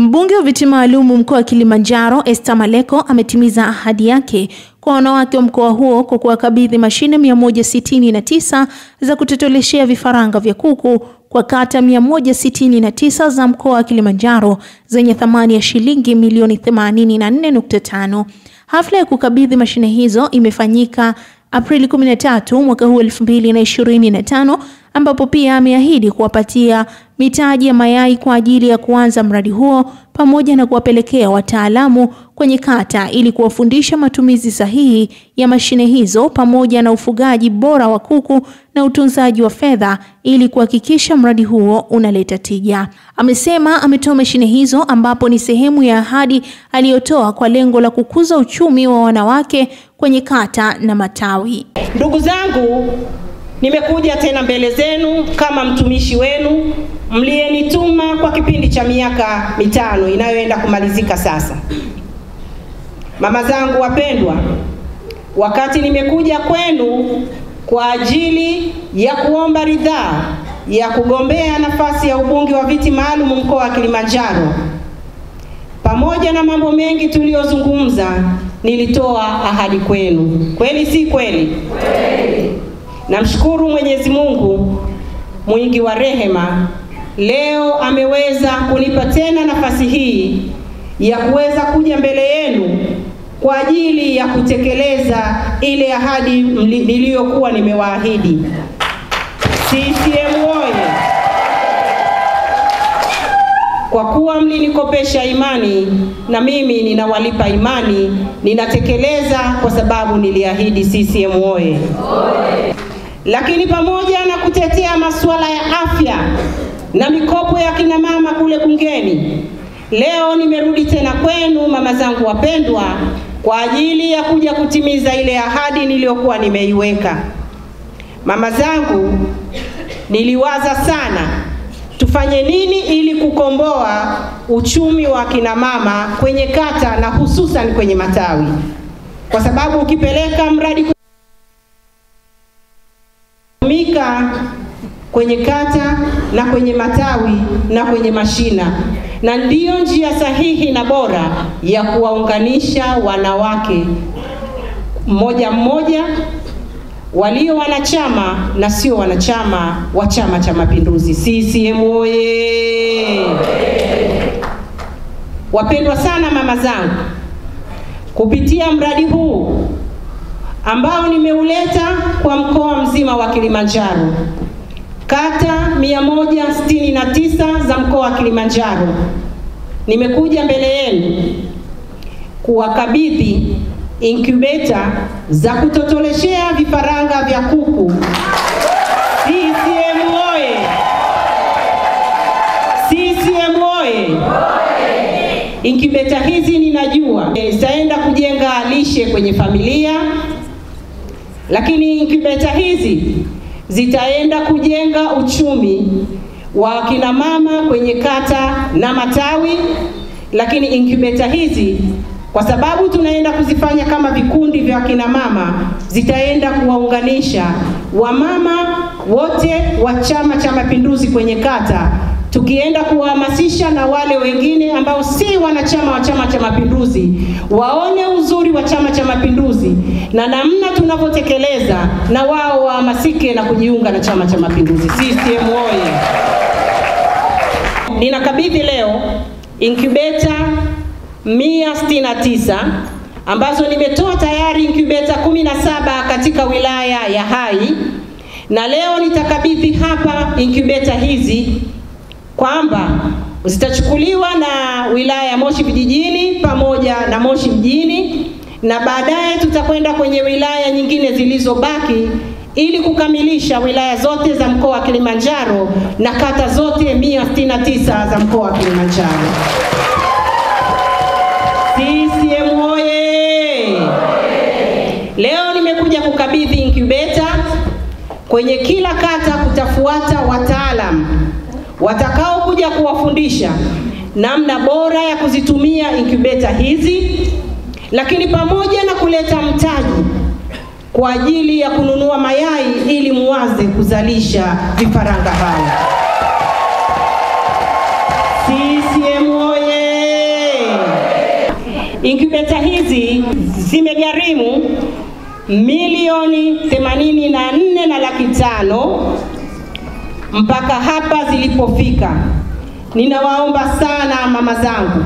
Mbunge wa viti maalum mkoa wa Kilimanjaro Esther Maleko ametimiza ahadi yake kwa wanawake wa mkoa huo kwa kuwakabidhi mashine 169 za kutotoleshea vifaranga vya kuku kwa kata 169 za mkoa wa Kilimanjaro zenye thamani ya shilingi milioni 84.5. Hafla ya kukabidhi mashine hizo imefanyika Aprili 13 mwaka huu 2025, ambapo pia ameahidi kuwapatia mitaji ya mayai kwa ajili ya kuanza mradi huo pamoja na kuwapelekea wataalamu kwenye kata ili kuwafundisha matumizi sahihi ya mashine hizo pamoja na ufugaji bora wa kuku na utunzaji wa fedha ili kuhakikisha mradi huo unaleta tija. Amesema ametoa mashine hizo ambapo ni sehemu ya ahadi aliyotoa kwa lengo la kukuza uchumi wa wanawake kwenye kata na matawi. Ndugu zangu, nimekuja tena mbele zenu kama mtumishi wenu mliyenituma kwa kipindi cha miaka 5 inayoenda kumalizika sasa. Mama zangu wapendwa, wakati nimekuja kwenu kwa ajili ya kuomba ridhaa ya kugombea nafasi ya ubunge wa viti maalum mkoa wa Kilimanjaro, pamoja na mambo mengi tuliyozungumza, nilitoa ahadi kwenu. Kweli si kweli? Kweli. Namshukuru Mwenyezi Mungu mwingi wa rehema, leo ameweza kunipa tena nafasi hii ya kuweza kuja mbele yenu kwa ajili ya kutekeleza ile ahadi niliyokuwa nimewaahidi. CCM oye! Kwa kuwa mlinikopesha imani, na mimi ninawalipa imani, ninatekeleza kwa sababu niliahidi. CCM oye! Lakini pamoja na kutetea masuala ya afya na mikopo ya kina mama kule bungeni, leo nimerudi tena kwenu mama zangu wapendwa kwa ajili ya kuja kutimiza ile ahadi niliyokuwa nimeiweka. Mama zangu, niliwaza sana tufanye nini ili kukomboa uchumi wa kina mama kwenye kata na hususan kwenye matawi, kwa sababu ukipeleka mradi kutumika kwenye kata na kwenye matawi na kwenye mashina, na ndiyo njia sahihi na bora ya kuwaunganisha wanawake mmoja mmoja, walio wanachama na sio wanachama wa Chama cha Mapinduzi. CCM oye! Wapendwa sana mama zangu, kupitia mradi huu ambao nimeuleta kwa mkoa mzima wa Kilimanjaro, kata 169 za mkoa wa Kilimanjaro, nimekuja mbele yenu kuwakabidhi incubator za kutotoleshea vifaranga vya kuku. CCM oye! CCM oye! Incubator hizi ninajua zitaenda kujenga lishe kwenye familia, lakini incubator hizi zitaenda kujenga uchumi wa kina mama kwenye kata na matawi. Lakini incubator hizi, kwa sababu tunaenda kuzifanya kama vikundi vya kina mama, zitaenda kuwaunganisha wamama wote wa Chama cha Mapinduzi kwenye kata, tukienda kuhamasisha na wale wengine ambao si wanachama wa Chama cha Mapinduzi waone uzuri wa Chama cha Mapinduzi na namna tunavyotekeleza, na wao wahamasike na kujiunga na Chama cha Mapinduzi. CCM oye! Ninakabidhi leo incubator 169 ambazo nimetoa tayari incubator 17 katika wilaya ya Hai, na leo nitakabidhi hapa incubator hizi kwamba zitachukuliwa na wilaya ya Moshi vijijini pamoja na Moshi mjini, na baadaye tutakwenda kwenye wilaya nyingine zilizobaki ili kukamilisha wilaya zote za mkoa wa Kilimanjaro na kata zote 169 za mkoa wa Kilimanjaro. CCM oye! Leo nimekuja kukabidhi incubator. Kwenye kila kata kutafuata wataalamu watakao kuja kuwafundisha namna bora ya kuzitumia incubator hizi, lakini pamoja na kuleta mtaji kwa ajili ya kununua mayai ili muanze kuzalisha vifaranga hao. CCM oye! Incubator hizi zimegharimu milioni 84,500,000 mpaka hapa zilipofika. Ninawaomba sana mama zangu,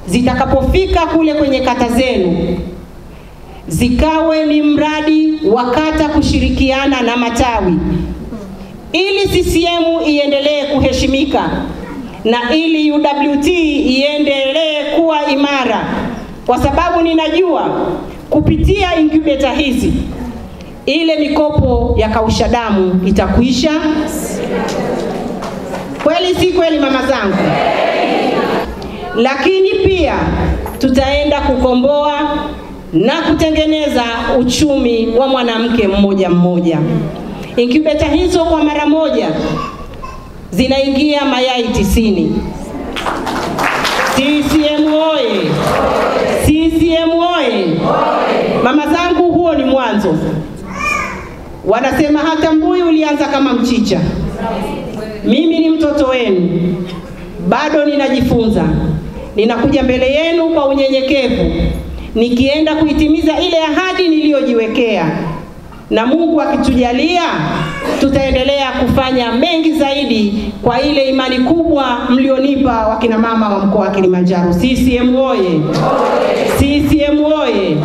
zitakapofika kule kwenye kata zenu, zikawe ni mradi wa kata kushirikiana na matawi, ili CCM iendelee kuheshimika na ili UWT iendelee kuwa imara, kwa sababu ninajua kupitia incubator hizi ile mikopo ya kausha damu itakuisha. Kweli si kweli mama zangu? Lakini pia tutaenda kukomboa na kutengeneza uchumi wa mwanamke mmoja mmoja. Incubator hizo kwa mara moja zinaingia mayai 90. CCM oye! CCM oye! Mama zangu, huo ni mwanzo. Wanasema hata mbuyu ulianza kama mchicha. Mimi ni mtoto wenu, bado ninajifunza. Ninakuja mbele yenu kwa unyenyekevu, nikienda kuitimiza ile ahadi niliyojiwekea. Na Mungu akitujalia, tutaendelea kufanya mengi zaidi kwa ile imani kubwa mlionipa wakina mama wa mkoa wa Kilimanjaro. CCM oye! CCM oye!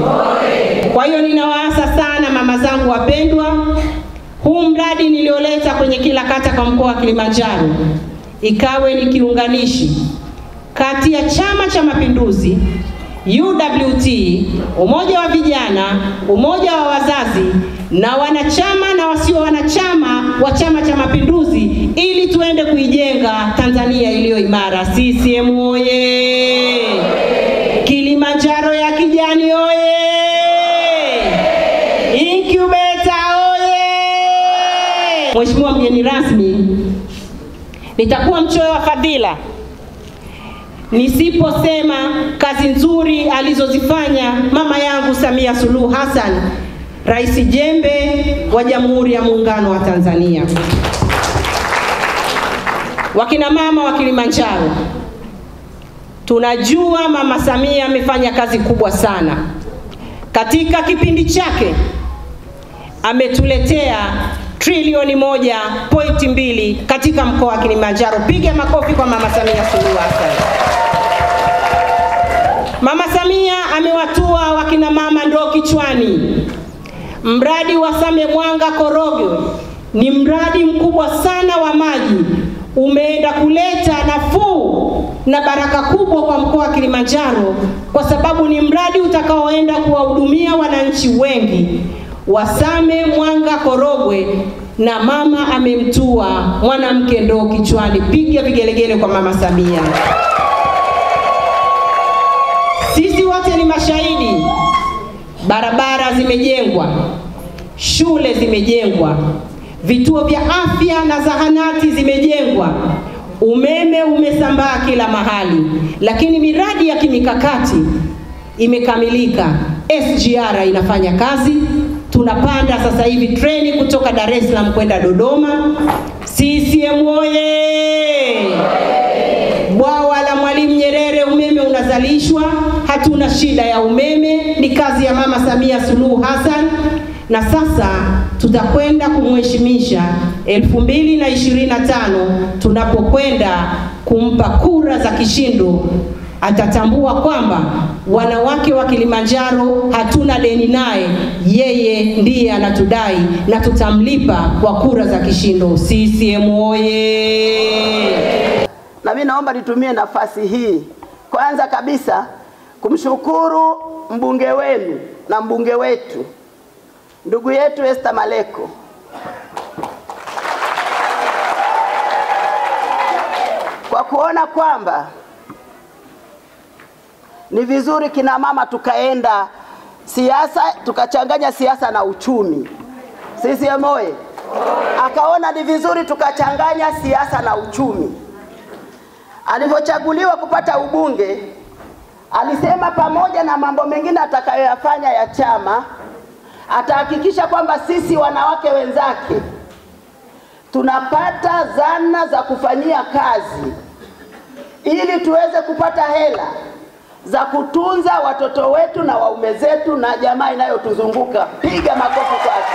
Kwa hiyo ninawaasa sana mama zangu wapendwa, huu mradi nilioleta kwenye kila kata kwa mkoa wa Kilimanjaro ikawe ni kiunganishi kati ya Chama cha Mapinduzi, UWT, umoja wa vijana, umoja wa wazazi na wanachama na wasio wanachama wa Chama cha Mapinduzi, ili tuende kuijenga Tanzania iliyo imara. CCM oye! Kilimanjaro ya kijani oye! Incubator oye! Mheshimiwa mgeni rasmi, nitakuwa mchoyo wa fadhila nisiposema kazi nzuri alizozifanya mama yangu Samia Suluhu Hassan, Rais Jembe wa Jamhuri ya Muungano wa Tanzania. Wakina mama wa Kilimanjaro, tunajua mama Samia amefanya kazi kubwa sana. Katika kipindi chake ametuletea trilioni 1.2 katika mkoa wa Kilimanjaro. Piga makofi kwa mama Samia Suluhu Hassan. Mama Samia amewatua wakina mama ndoo kichwani. Mradi wa Same Mwanga Korogwe ni mradi mkubwa sana wa maji, umeenda kuleta nafuu na baraka kubwa kwa mkoa wa Kilimanjaro, kwa sababu ni mradi utakaoenda kuwahudumia wananchi wengi wa Same Mwanga Korogwe, na mama amemtua mwanamke ndoo kichwani. Piga vigelegele kwa mama Samia. Sisi wote ni mashahidi. Barabara zimejengwa, shule zimejengwa, vituo vya afya na zahanati zimejengwa, umeme umesambaa kila mahali, lakini miradi ya kimikakati imekamilika. SGR inafanya kazi. Tunapanda sasa hivi treni kutoka Dar es Salaam kwenda Dodoma. CCM oye! Bwawa la Mwalimu Nyerere umeme unazalishwa, hatuna shida ya umeme, ni kazi ya mama Samia Suluhu Hassan. Na sasa tutakwenda kumheshimisha 2025 tunapokwenda kumpa kura za kishindo. Atatambua kwamba wanawake wa Kilimanjaro hatuna deni naye, yeye ndiye anatudai na tutamlipa kwa kura za kishindo. CCM oye! Na mimi naomba nitumie nafasi hii kwanza kabisa kumshukuru mbunge wenu na mbunge wetu ndugu yetu Esther Maleko kwa kuona kwamba ni vizuri kina mama tukaenda siasa, tukachanganya siasa na uchumi. CCM oye! Akaona ni vizuri tukachanganya siasa na uchumi. Alivyochaguliwa kupata ubunge, alisema pamoja na mambo mengine atakayoyafanya ya chama, atahakikisha kwamba sisi wanawake wenzake tunapata zana za kufanyia kazi ili tuweze kupata hela za kutunza watoto wetu na waume zetu na jamaa inayotuzunguka. Piga makofi kwake.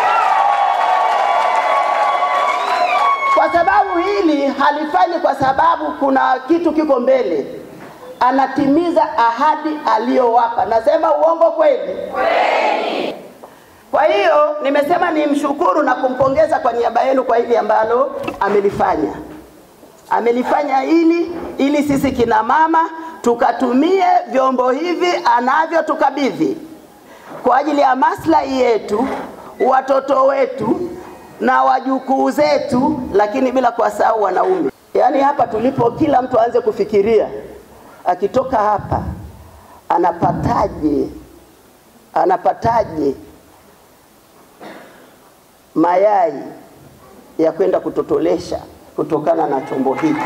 Kwa sababu hili halifanyi kwa sababu kuna kitu kiko mbele. Anatimiza ahadi aliyowapa. Nasema uongo kweli? Kweli. Kwa hiyo nimesema nimshukuru na kumpongeza kwa niaba yenu kwa hili ambalo amelifanya. Amelifanya ili sisi kina mama tukatumie vyombo hivi anavyotukabidhi kwa ajili ya maslahi yetu, watoto wetu na wajukuu zetu, lakini bila kuwasahau wanaume. Yaani hapa tulipo kila mtu aanze kufikiria akitoka hapa anapataje mayai ya kwenda kutotolesha kutokana na chombo hiki.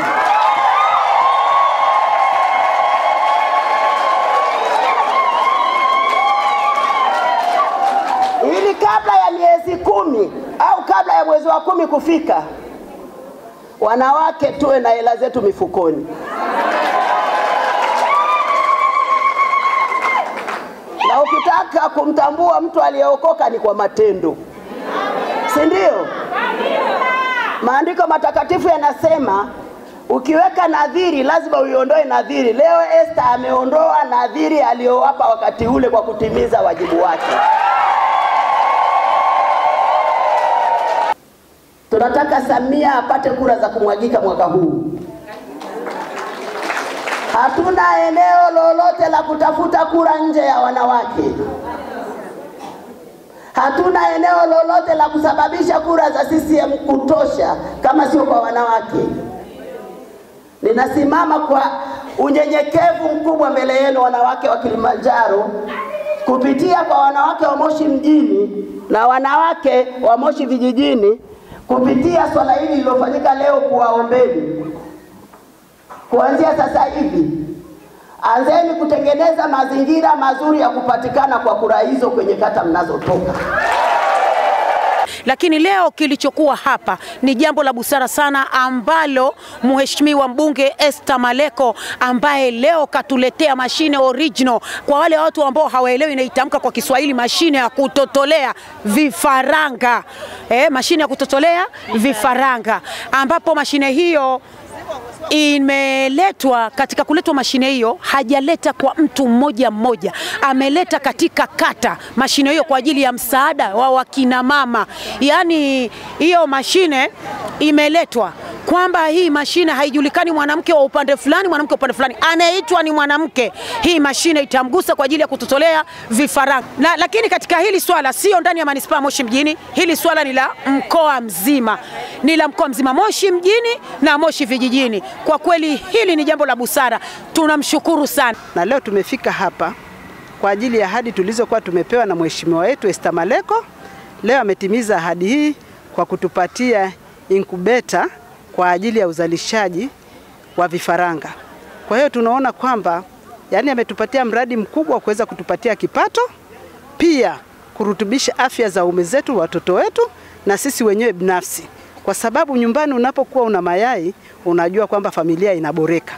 Ili kabla ya miezi 10 au kabla ya mwezi wa 10 kufika, wanawake tuwe na hela zetu mifukoni. Na ukitaka kumtambua mtu aliyeokoka ni kwa matendo. Si ndio? Maandiko matakatifu yanasema ukiweka nadhiri lazima uiondoe nadhiri. Leo Esther ameondoa nadhiri aliyowapa wakati ule kwa kutimiza wajibu wake. Tunataka Samia apate kura za kumwagika mwaka huu. Hatuna eneo lolote la kutafuta kura nje ya wanawake. Hatuna eneo lolote la kusababisha kura za CCM kutosha kama sio kwa wanawake. Ninasimama kwa unyenyekevu mkubwa mbele yenu wanawake wa Kilimanjaro, kupitia kwa wanawake wa Moshi mjini na wanawake wa Moshi vijijini, kupitia swala hili lilofanyika leo, kuwaombeni. Kuanzia sasa hivi anzeni kutengeneza mazingira mazuri ya kupatikana kwa kura hizo kwenye kata mnazotoka. Lakini leo kilichokuwa hapa ni jambo la busara sana ambalo Mheshimiwa Mbunge Esther Maleko ambaye leo katuletea mashine original. Kwa wale watu ambao hawaelewi inaitamka kwa Kiswahili, mashine ya kutotolea vifaranga. Mashine ya kutotolea vifaranga, ambapo mashine hiyo imeletwa. Katika kuletwa mashine hiyo hajaleta kwa mtu mmoja mmoja, ameleta katika kata mashine hiyo kwa ajili ya msaada wa wakina mama. Yaani hiyo mashine imeletwa kwamba hii mashine haijulikani mwanamke wa upande fulani, mwanamke wa upande fulani, anaitwa ni mwanamke. Hii mashine itamgusa kwa ajili ya kutotolea vifaranga. Lakini katika hili swala sio ndani ya manispaa Moshi mjini, hili swala ni la mkoa mzima. Ni la mkoa mzima, Moshi mjini na Moshi vijijini. Kwa kweli hili ni jambo la busara. Tunamshukuru sana. Na leo tumefika hapa kwa ajili ya ahadi tulizokuwa tumepewa na Mheshimiwa wetu Esther Maleko. Leo ametimiza ahadi hii kwa kutupatia incubator kwa ajili ya uzalishaji wa vifaranga. Kwa hiyo tunaona kwamba yani ametupatia mradi mkubwa wa kuweza kutupatia kipato, pia kurutubisha afya za ume zetu, watoto wetu na sisi wenyewe binafsi. Kwa sababu nyumbani unapokuwa una mayai, unajua kwamba familia inaboreka.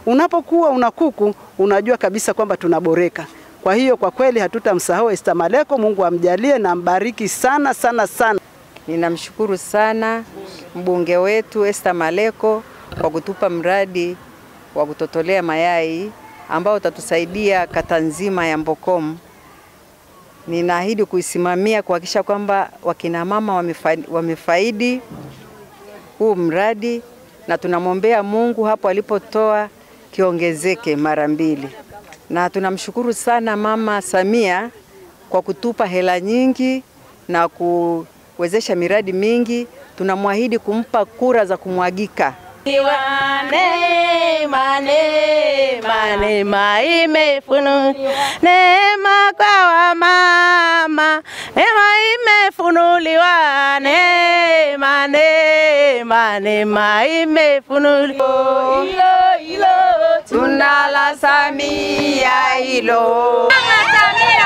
Unapokuwa una kuku, unajua kabisa kwamba tunaboreka. Kwa hiyo kwa kweli hatutamsahau Esther Maleko. Mungu amjalie na ambariki sana sana sana. Ninamshukuru sana mbunge wetu Esther Maleko kwa kutupa mradi wa kutotolea mayai ambao utatusaidia kata nzima ya Mbokom. Ninaahidi kuisimamia kuhakikisha kwamba wakina mama wamefaidi huu mradi, na tunamwombea Mungu hapo alipotoa kiongezeke mara 2. Na tunamshukuru sana Mama Samia kwa kutupa hela nyingi na kuwezesha miradi mingi. Tunamwahidi kumpa kura za kumwagika. Neema imefunuliwa, neema kwa wamama, neema imefunuliwa, neema imefunuliwa. Ilo tunala Samia ilo. Mama Samia.